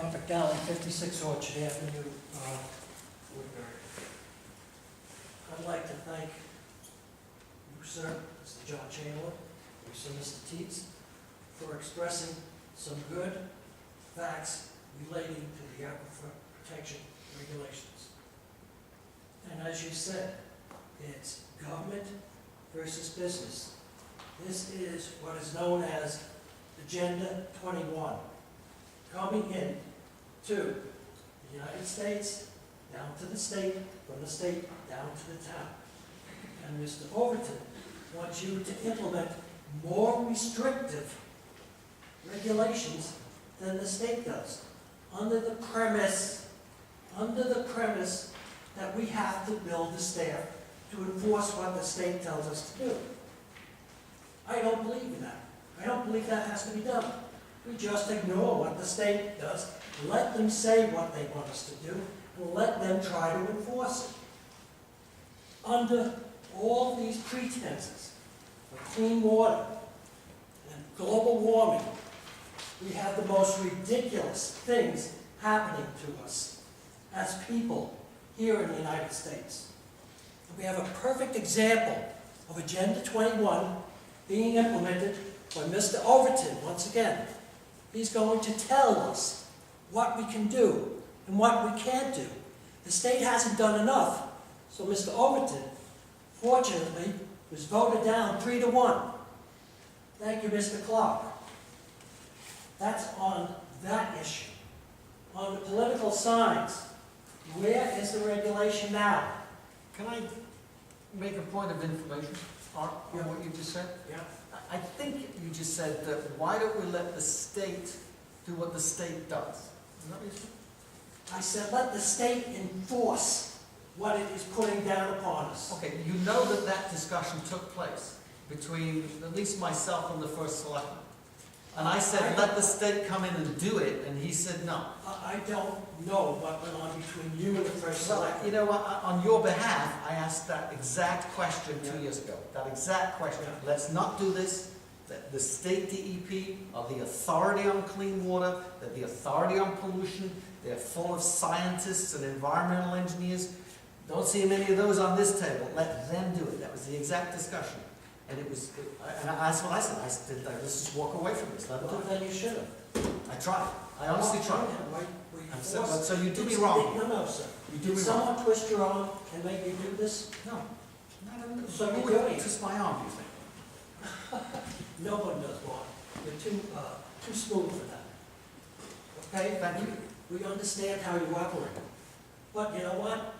Robert Dowling, 56 Orchard Avenue, Woodbury. I'd like to thank you, sir, Mr. John Chamberlain, you, sir, Mr. Teets, for expressing some good facts relating to the aquifer protection regulations. And as you said, it's government versus business. This is what is known as Agenda 21, coming in to the United States, down to the state, from the state down to the town. And Mr. Overton wants you to implement more restrictive regulations than the state does, under the premise that we have to build the staff to enforce what the state tells us to do. I don't believe in that. I don't believe that has to be done. We just ignore what the state does, let them say what they want us to do, and let them try to enforce it. Under all these pretenses of clean water and global warming, we have the most ridiculous things happening to us as people here in the United States. We have a perfect example of Agenda 21 being implemented by Mr. Overton once again. He's going to tell us what we can do and what we can't do. The state hasn't done enough, so Mr. Overton, fortunately, was voted down 3-1. Thank you, Mr. Clark. That's on that issue. On the political signs, where is the regulation now? Can I make a point of information on what you just said? Yeah. I think you just said that why don't we let the state do what the state does? Is that what you said? I said let the state enforce what it is putting down upon us. Okay, you know that that discussion took place between at least myself and the first selectman. And I said, let the state come in and do it, and he said no. I don't know what went on between you and the first Well, selectman. you know what, on your behalf, I asked that exact question 2 years ago. That exact question. Yeah. Let's not do this. The state DEP are the authority on clean water. They're the authority on pollution. They're full of scientists and environmental engineers. Don't see many of those on this table. Let them do it. That was the exact discussion. And that's what I said. I said, let's just walk away from this. Let them do Well, it. then you should have. I tried. I honestly tried. I'm So you do me wrong. No, sir. You do Did me wrong. someone twist your arm and make you do this? No. So Who you're would doing it. twist my arm, do you think? No one does, Juan. You're too smooth for that. Okay? Thank you. We understand how you operate. But you know what?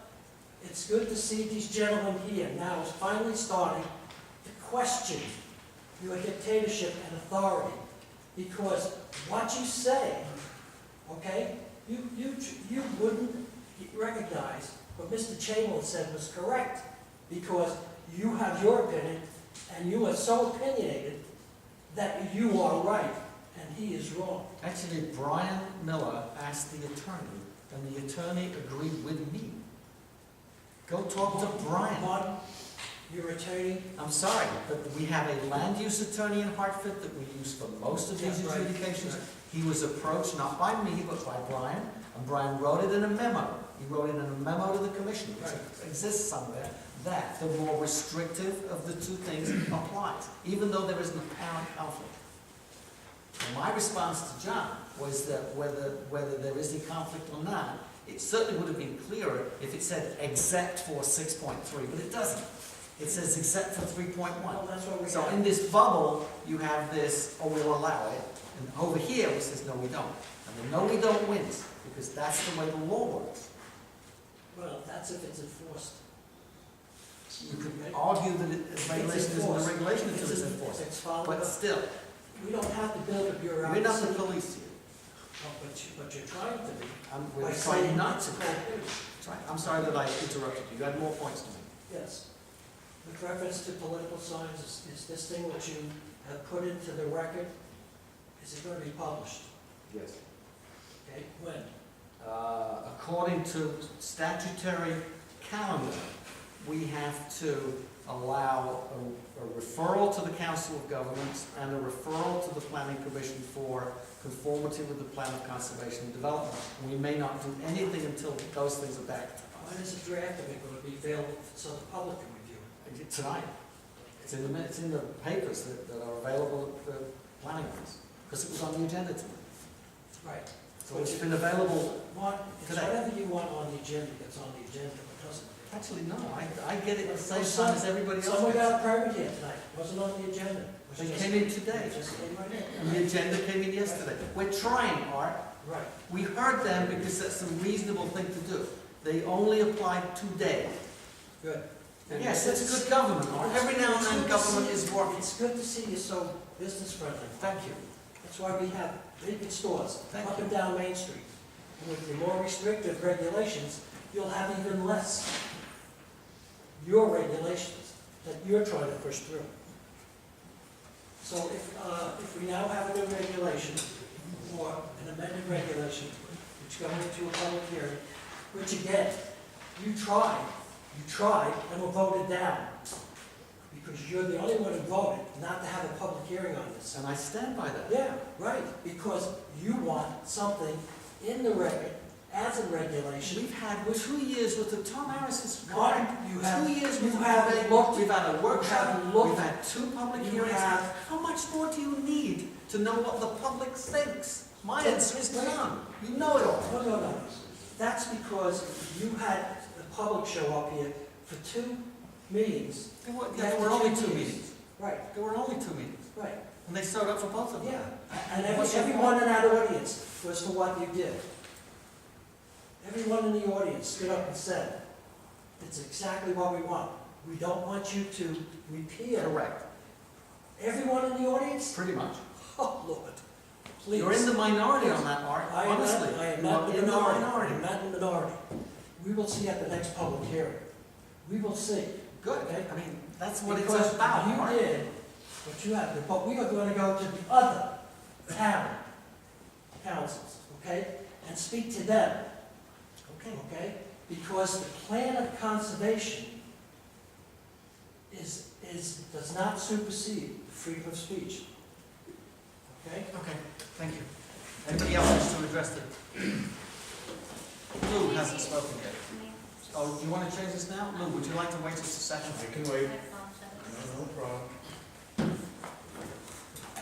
It's good to see these gentlemen here now is finally starting to question your dictatorship and authority. Because what you say, okay, you wouldn't recognize what Mr. Chamberlain said was correct. Because you have your opinion, and you are so opinionated that you are right, and he is wrong. Actually, Brian Miller asked the attorney, and the attorney agreed with me. Go talk to Brian. One, your attorney. I'm sorry, but we have a land use attorney in Hartford that we use for most of these Yeah, right, adjudications. right. He was approached not by me, but by Brian, and Brian wrote it in a memo. He wrote it in a memo to the commission, which Right. exists somewhere, that the more restrictive of the two things applies, even though there is an apparent conflict. And my response to John was that whether there is a conflict or not, it certainly would have been clearer if it said except for 6.3, but it doesn't. It says except for 3.1. Well, that's what we So have. in this bubble, you have this, oh, we'll allow it, and over here, it says, no, we don't. And the no, we don't wins, because that's the way the law works. Well, that's if it's enforced. You could argue that regulation isn't a regulation until it's enforced. It's followed But up. still, We don't have to build a bureaucracy. we're not the police here. Oh, but you're trying to be. We're By trying saying not it's to. prohibited. I'm sorry that I interrupted you. You had more points to make. Yes. With reference to political signs, is this thing which you have put into the record, is it going to be published? Yes. Okay, when? According to statutory calendar, we have to allow a referral to the Council of Governments and a referral to the Planning Commission for conformity with the Plan of Conservation and Development. We may not do anything until those things are back When is the draft of it going to be available so the public can review it? tonight. It's in the papers that are available at the planning office, because it was on the agenda tonight. Right. So it's been available. It's Today. whatever you want on the agenda that's on the agenda, but doesn't. Actually, no, I get it at the same time as everybody else. Someone gets got it. a permit here tonight, wasn't on the agenda. They came in today, It just came right in. and the agenda came in yesterday. We're trying, Art. Right. We heard them because that's a reasonable thing to do. They only applied today. Good. And yes, it's good government, Art. Every now and then government is working. It's good to see you so business friendly. Thank you. That's why we have vacant stores Thank up you. and down Main Street. And with the more restrictive regulations, you'll have even less. Your regulations that you're trying to push through. So if we now have a new regulation, or an amended regulation, which goes into a public hearing, which again, you tried and were voted down. Because you're the only one who voted not to have a public hearing on this. And I stand by that. Yeah, right, because you want something in the record as a regulation. We've had 2 years with the Tom Harris's Mark, you have- 2 years you with have the looked- We've had a workshop. have looked- We've had 2 public you hearings. have- How much more do you need to know what the public thinks? My answer is none. You know it all. No. That's because you had the public show up here for 2 meetings. There were only 2 meetings. Right, There were only 2 meetings. right, And they showed up for both of them. yeah. And What's your everyone in that audience was for what you did. Everyone in the audience stood up and said, it's exactly what we want. We don't want you to repeal. Correct. Everyone in the audience? Pretty much. Oh, Lord, please. You're in the minority on that, Art. I am Honestly. not, I am You not are the in minority. I minority. am not in the minority. We will see at the next public hearing. We will see. Good. Okay. I mean, that's what it's Because about, Art. you did what you have to, but we are going to go to the other town councils, okay? And speak to them, Okay. okay? Because the plan of conservation does not supersede the freedom of speech. Okay? Okay, thank you. Anybody else wants to address it? Lou hasn't spoken yet. Oh, do you want to change this now? Lou, would you like to wait just a second? I can wait. No problem.